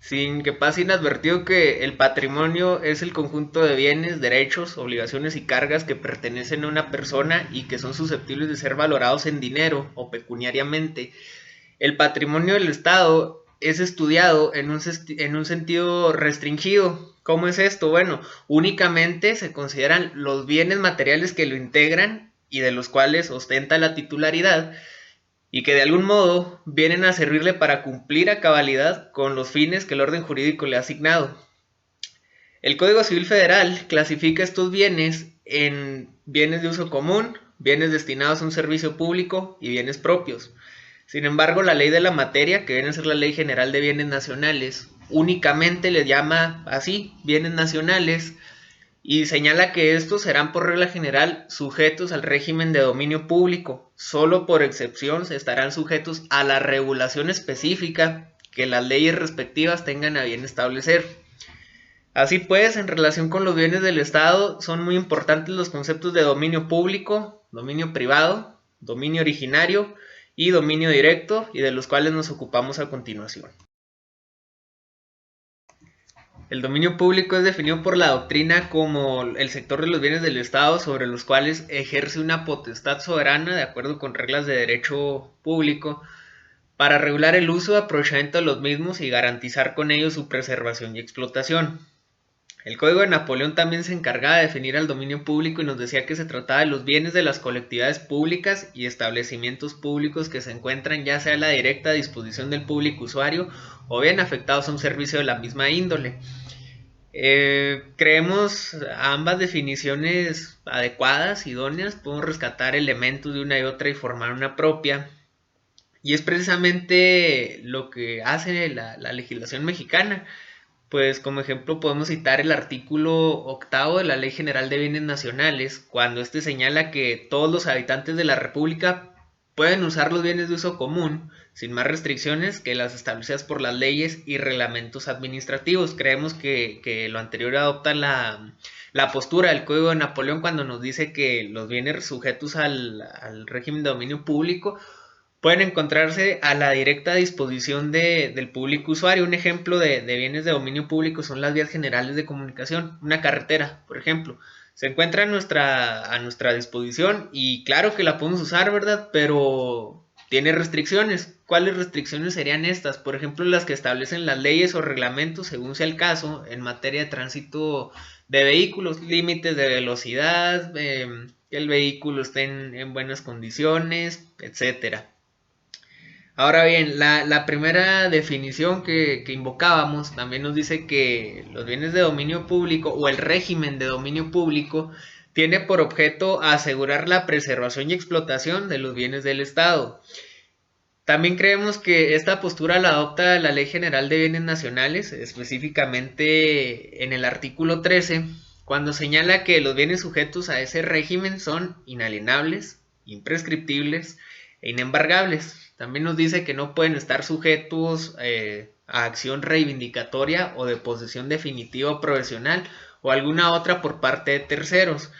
sin que pase inadvertido que el patrimonio es el conjunto de bienes, derechos, obligaciones y cargas que pertenecen a una persona y que son susceptibles de ser valorados en dinero o pecuniariamente. El patrimonio del Estado es estudiado en un sentido restringido. ¿Cómo es esto? Bueno, únicamente se consideran los bienes materiales que lo integran y de los cuales ostenta la titularidad y que de algún modo vienen a servirle para cumplir a cabalidad con los fines que el orden jurídico le ha asignado. El Código Civil Federal clasifica estos bienes en bienes de uso común, bienes destinados a un servicio público y bienes propios. Sin embargo, la ley de la materia, que viene a ser la Ley General de Bienes Nacionales, únicamente le llama así, bienes nacionales, y señala que estos serán por regla general sujetos al régimen de dominio público. Solo por excepción se estarán sujetos a la regulación específica que las leyes respectivas tengan a bien establecer. Así pues, en relación con los bienes del Estado, son muy importantes los conceptos de dominio público, dominio privado, dominio originario y dominio directo, y de los cuales nos ocupamos a continuación. El dominio público es definido por la doctrina como el sector de los bienes del Estado sobre los cuales ejerce una potestad soberana de acuerdo con reglas de derecho público para regular el uso y aprovechamiento de los mismos y garantizar con ello su preservación y explotación. El Código de Napoleón también se encargaba de definir al dominio público y nos decía que se trataba de los bienes de las colectividades públicas y establecimientos públicos que se encuentran ya sea a la directa disposición del público usuario o bien afectados a un servicio de la misma índole. Creemos ambas definiciones adecuadas, idóneas, podemos rescatar elementos de una y otra y formar una propia. Y es precisamente lo que hace la legislación mexicana. Pues como ejemplo podemos citar el artículo 8 de la Ley General de Bienes Nacionales, cuando este señala que todos los habitantes de la República pueden usar los bienes de uso común, sin más restricciones que las establecidas por las leyes y reglamentos administrativos. Creemos que lo anterior adopta la postura del Código de Napoleón cuando nos dice que los bienes sujetos al régimen de dominio público pueden encontrarse a la directa disposición del público usuario. Un ejemplo de bienes de dominio público son las vías generales de comunicación. Una carretera, por ejemplo, se encuentra a nuestra disposición y claro que la podemos usar, ¿verdad? Pero tiene restricciones. ¿Cuáles restricciones serían estas? Por ejemplo, las que establecen las leyes o reglamentos, según sea el caso, en materia de tránsito de vehículos, límites de velocidad, que el vehículo esté en buenas condiciones, etcétera. Ahora bien, la primera definición que invocábamos también nos dice que los bienes de dominio público o el régimen de dominio público tiene por objeto asegurar la preservación y explotación de los bienes del Estado. También creemos que esta postura la adopta la Ley General de Bienes Nacionales, específicamente en el artículo 13, cuando señala que los bienes sujetos a ese régimen son inalienables, imprescriptibles e inembargables. También nos dice que no pueden estar sujetos a acción reivindicatoria o de posesión definitiva o provisional o alguna otra por parte de terceros.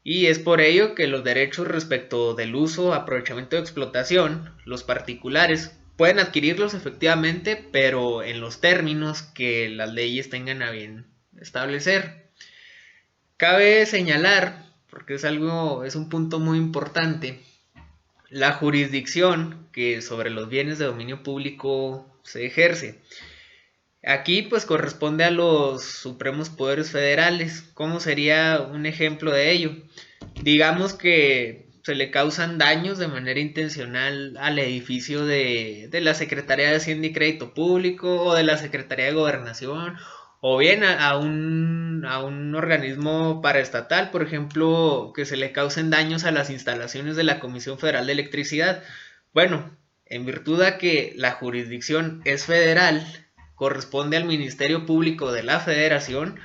Y es por ello que los derechos respecto del uso, aprovechamiento y explotación, los particulares pueden adquirirlos efectivamente, pero en los términos que las leyes tengan a bien establecer. Cabe señalar, porque es un punto muy importante, la jurisdicción que sobre los bienes de dominio público se ejerce. Aquí pues corresponde a los supremos poderes federales. ¿Cómo sería un ejemplo de ello? Digamos que se le causan daños de manera intencional al edificio de la Secretaría de Hacienda y Crédito Público o de la Secretaría de Gobernación o bien a un organismo paraestatal, por ejemplo, que se le causen daños a las instalaciones de la Comisión Federal de Electricidad. Bueno, en virtud de que la jurisdicción es federal, corresponde al Ministerio Público de la Federación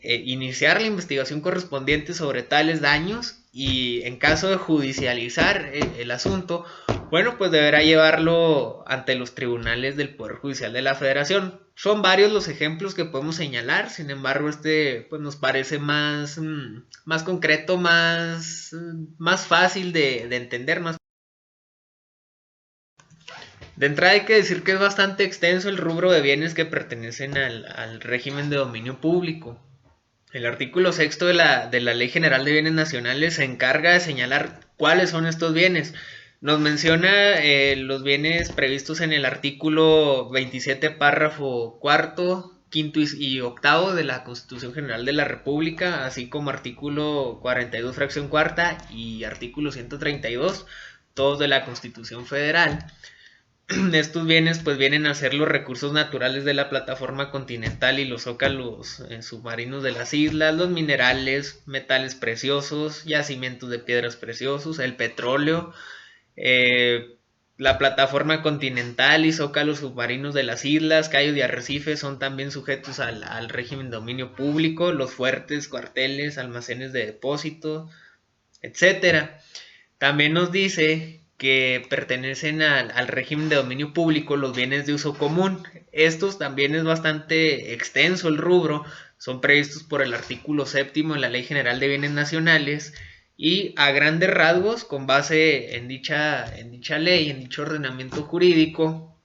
iniciar la investigación correspondiente sobre tales daños y en caso de judicializar el asunto, bueno, pues deberá llevarlo ante los tribunales del Poder Judicial de la Federación. Son varios los ejemplos que podemos señalar, sin embargo, este pues nos parece más concreto, más fácil de entender, más. De entrada hay que decir que es bastante extenso el rubro de bienes que pertenecen al régimen de dominio público. El artículo sexto de la Ley General de Bienes Nacionales se encarga de señalar cuáles son estos bienes. Nos menciona los bienes previstos en el artículo 27, párrafo cuarto, quinto y octavo de la Constitución General de la República, así como artículo 42, fracción cuarta y artículo 132, todos de la Constitución Federal. Estos bienes pues vienen a ser los recursos naturales de la plataforma continental y los zócalos submarinos de las islas, los minerales, metales preciosos, yacimientos de piedras preciosos, el petróleo, la plataforma continental y zócalos submarinos de las islas, cayos y arrecifes son también sujetos al régimen de dominio público, los fuertes, cuarteles, almacenes de depósito, etcétera. También nos dice que pertenecen al régimen de dominio público los bienes de uso común. Estos también es bastante extenso el rubro, son previstos por el artículo séptimo de la Ley General de Bienes Nacionales y a grandes rasgos, con base en dicha ley, en dicho ordenamiento jurídico,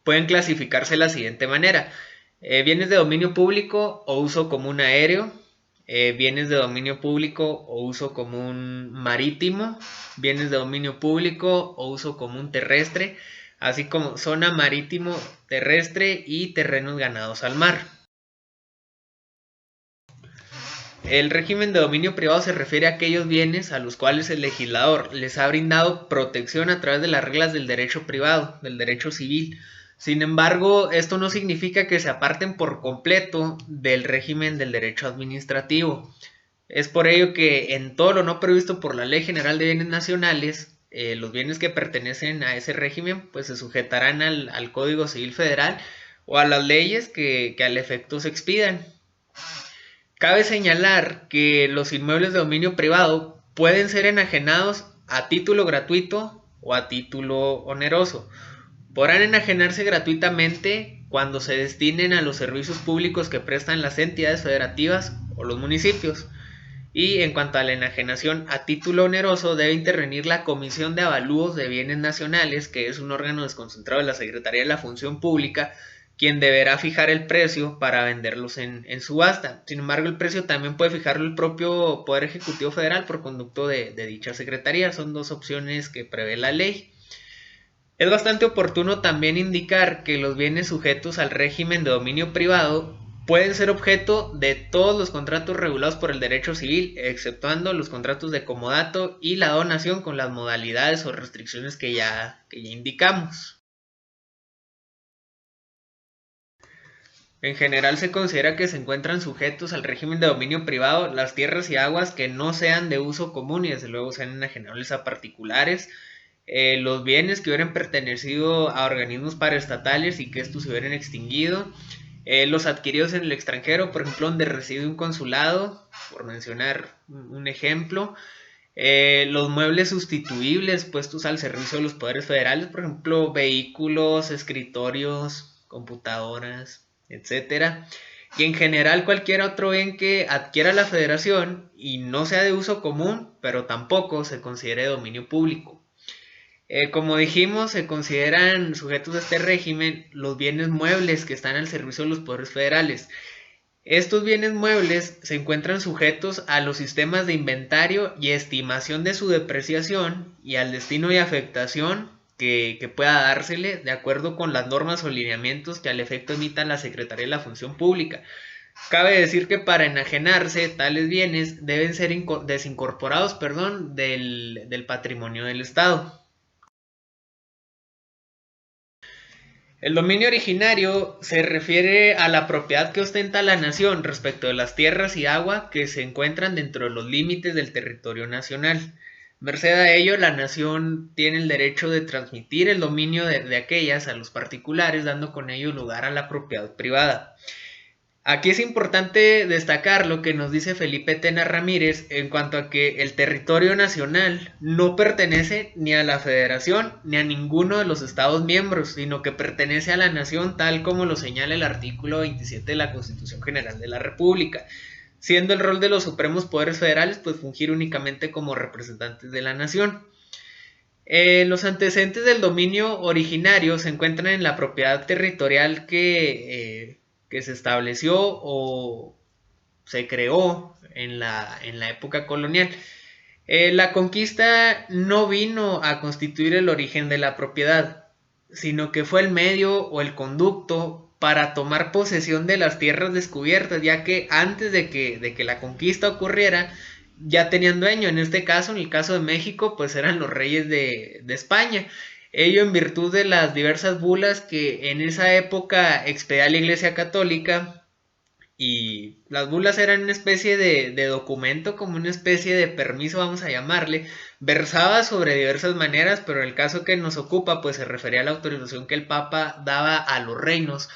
pueden clasificarse de la siguiente manera: bienes de dominio público o uso común aéreo, bienes de dominio público o uso común marítimo, bienes de dominio público o uso común terrestre, así como zona marítimo terrestre y terrenos ganados al mar. El régimen de dominio privado se refiere a aquellos bienes a los cuales el legislador les ha brindado protección a través de las reglas del derecho privado, del derecho civil. Sin embargo, esto no significa que se aparten por completo del régimen del derecho administrativo. Es por ello que en todo lo no previsto por la Ley General de Bienes Nacionales, los bienes que pertenecen a ese régimen pues se sujetarán al Código Civil Federal o a las leyes que al efecto se expidan. Cabe señalar que los inmuebles de dominio privado pueden ser enajenados a título gratuito o a título oneroso. Podrán enajenarse gratuitamente cuando se destinen a los servicios públicos que prestan las entidades federativas o los municipios. Y en cuanto a la enajenación a título oneroso, debe intervenir la Comisión de Avalúos de Bienes Nacionales, que es un órgano desconcentrado de la Secretaría de la Función Pública, quien deberá fijar el precio para venderlos en subasta. Sin embargo, el precio también puede fijarlo el propio Poder Ejecutivo Federal por conducto de dicha secretaría. Son dos opciones que prevé la ley. Es bastante oportuno también indicar que los bienes sujetos al régimen de dominio privado pueden ser objeto de todos los contratos regulados por el derecho civil, exceptuando los contratos de comodato y la donación con las modalidades o restricciones que ya indicamos. En general se considera que se encuentran sujetos al régimen de dominio privado las tierras y aguas que no sean de uso común y desde luego sean enajenables a particulares, los bienes que hubieran pertenecido a organismos paraestatales y que estos se hubieran extinguido, los adquiridos en el extranjero, por ejemplo donde reside un consulado, por mencionar un ejemplo, los muebles sustituibles puestos al servicio de los poderes federales, por ejemplo vehículos, escritorios, computadoras, etcétera, y en general cualquier otro bien que adquiera la federación y no sea de uso común, pero tampoco se considere de dominio público. Como dijimos, se consideran sujetos a este régimen los bienes muebles que están al servicio de los poderes federales. Estos bienes muebles se encuentran sujetos a los sistemas de inventario y estimación de su depreciación y al destino y afectación que pueda dársele de acuerdo con las normas o lineamientos que al efecto emita la Secretaría de la Función Pública. Cabe decir que para enajenarse tales bienes deben ser desincorporados del patrimonio del Estado. El dominio originario se refiere a la propiedad que ostenta la nación respecto de las tierras y agua que se encuentran dentro de los límites del territorio nacional. Merced a ello, la nación tiene el derecho de transmitir el dominio de aquellas a los particulares, dando con ello lugar a la propiedad privada. Aquí es importante destacar lo que nos dice Felipe Tena Ramírez en cuanto a que el territorio nacional no pertenece ni a la federación ni a ninguno de los estados miembros, sino que pertenece a la nación tal como lo señala el artículo 27 de la Constitución General de la República, siendo el rol de los supremos poderes federales pues fungir únicamente como representantes de la nación. Los antecedentes del dominio originario se encuentran en la propiedad territorial que se estableció o se creó en la época colonial. La conquista no vino a constituir el origen de la propiedad, sino que fue el medio o el conducto para tomar posesión de las tierras descubiertas, ya que antes de que la conquista ocurriera, ya tenían dueño. En este caso, en el caso de México, pues eran los reyes de España. Ello en virtud de las diversas bulas que en esa época expedía la Iglesia Católica, y las bulas eran una especie de documento, como una especie de permiso, vamos a llamarle. Versaba sobre diversas maneras, pero el caso que nos ocupa, pues se refería a la autorización que el Papa daba a los reinos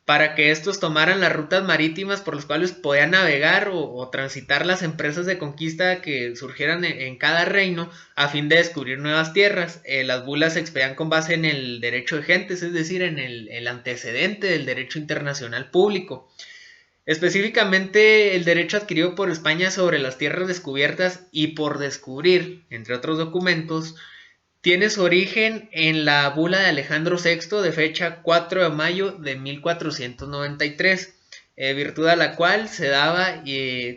para que estos tomaran las rutas marítimas por las cuales podían navegar o transitar las empresas de conquista que surgieran en cada reino a fin de descubrir nuevas tierras. Las bulas se expedían con base en el derecho de gentes, es decir, en el antecedente del derecho internacional público. Específicamente el derecho adquirido por España sobre las tierras descubiertas y por descubrir, entre otros documentos, tiene su origen en la bula de Alejandro VI de fecha 4 de mayo de 1493, virtud a la cual se daba,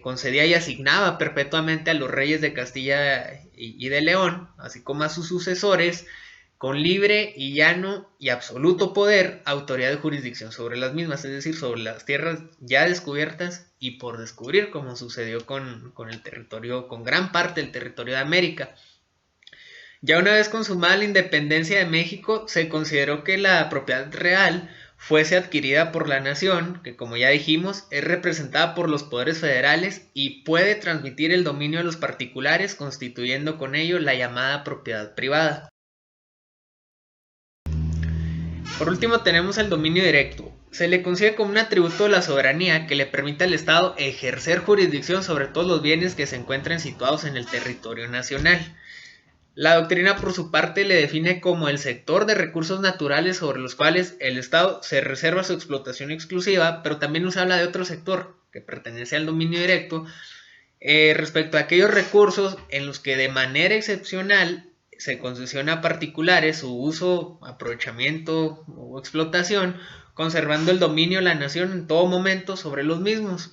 concedía y asignaba perpetuamente a los reyes de Castilla y de León, así como a sus sucesores, con libre y llano y absoluto poder, autoridad de jurisdicción sobre las mismas, es decir, sobre las tierras ya descubiertas y por descubrir, como sucedió con el territorio, con gran parte del territorio de América. Ya una vez consumada la independencia de México, se consideró que la propiedad real fuese adquirida por la nación, que como ya dijimos, es representada por los poderes federales y puede transmitir el dominio a los particulares, constituyendo con ello la llamada propiedad privada. Por último tenemos el dominio directo. Se le concibe como un atributo de la soberanía que le permite al Estado ejercer jurisdicción sobre todos los bienes que se encuentren situados en el territorio nacional. La doctrina, por su parte, le define como el sector de recursos naturales sobre los cuales el Estado se reserva su explotación exclusiva, pero también nos habla de otro sector que pertenece al dominio directo, respecto a aquellos recursos en los que de manera excepcional se concesiona a particulares su uso, aprovechamiento o explotación, conservando el dominio de la nación en todo momento sobre los mismos.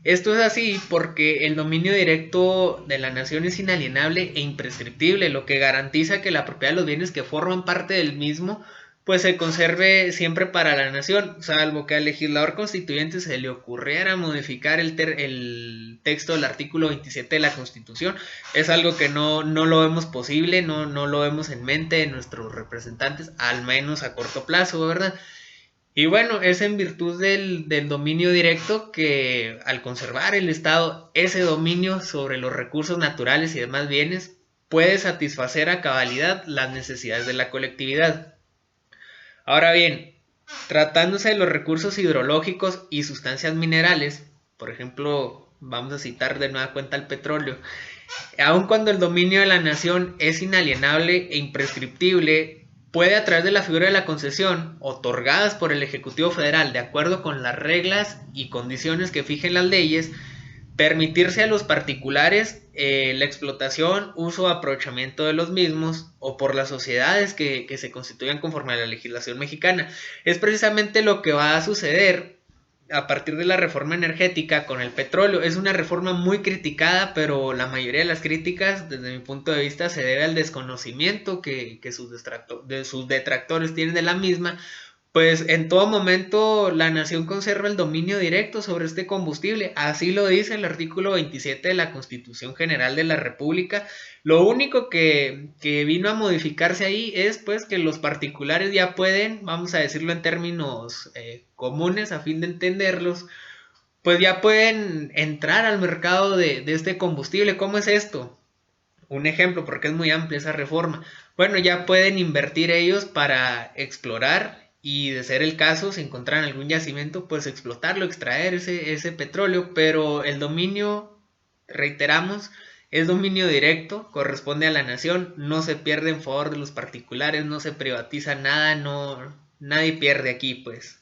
Esto es así porque el dominio directo de la nación es inalienable e imprescriptible, lo que garantiza que la propiedad de los bienes que forman parte del mismo pues se conserve siempre para la nación, salvo que al legislador constituyente se le ocurriera modificar el texto del artículo 27 de la Constitución. Es algo que no lo vemos posible, no lo vemos en mente de nuestros representantes, al menos a corto plazo, ¿verdad? Y bueno, es en virtud del dominio directo que al conservar el Estado ese dominio sobre los recursos naturales y demás bienes, puede satisfacer a cabalidad las necesidades de la colectividad. Ahora bien, tratándose de los recursos hidrológicos y sustancias minerales, por ejemplo, vamos a citar de nueva cuenta el petróleo, aun cuando el dominio de la nación es inalienable e imprescriptible, puede a través de la figura de la concesión, otorgadas por el Ejecutivo Federal de acuerdo con las reglas y condiciones que fijen las leyes, permitirse a los particulares la explotación, uso o aprovechamiento de los mismos o por las sociedades que se constituyan conforme a la legislación mexicana. Es precisamente lo que va a suceder a partir de la reforma energética con el petróleo. Es una reforma muy criticada, pero la mayoría de las críticas, desde mi punto de vista, se debe al desconocimiento que sus detractores tienen de la misma, pues en todo momento la nación conserva el dominio directo sobre este combustible. Así lo dice el artículo 27 de la Constitución General de la República. Lo único que vino a modificarse ahí es pues que los particulares ya pueden, vamos a decirlo en términos comunes a fin de entenderlos, pues ya pueden entrar al mercado de este combustible. ¿Cómo es esto? Un ejemplo, porque es muy amplia esa reforma. Bueno, ya pueden invertir ellos para explorar y, de ser el caso, si encuentran algún yacimiento, pues explotarlo, extraer ese petróleo, pero el dominio, reiteramos, es dominio directo, corresponde a la nación, no se pierde en favor de los particulares, no se privatiza nada, nadie pierde aquí, pues.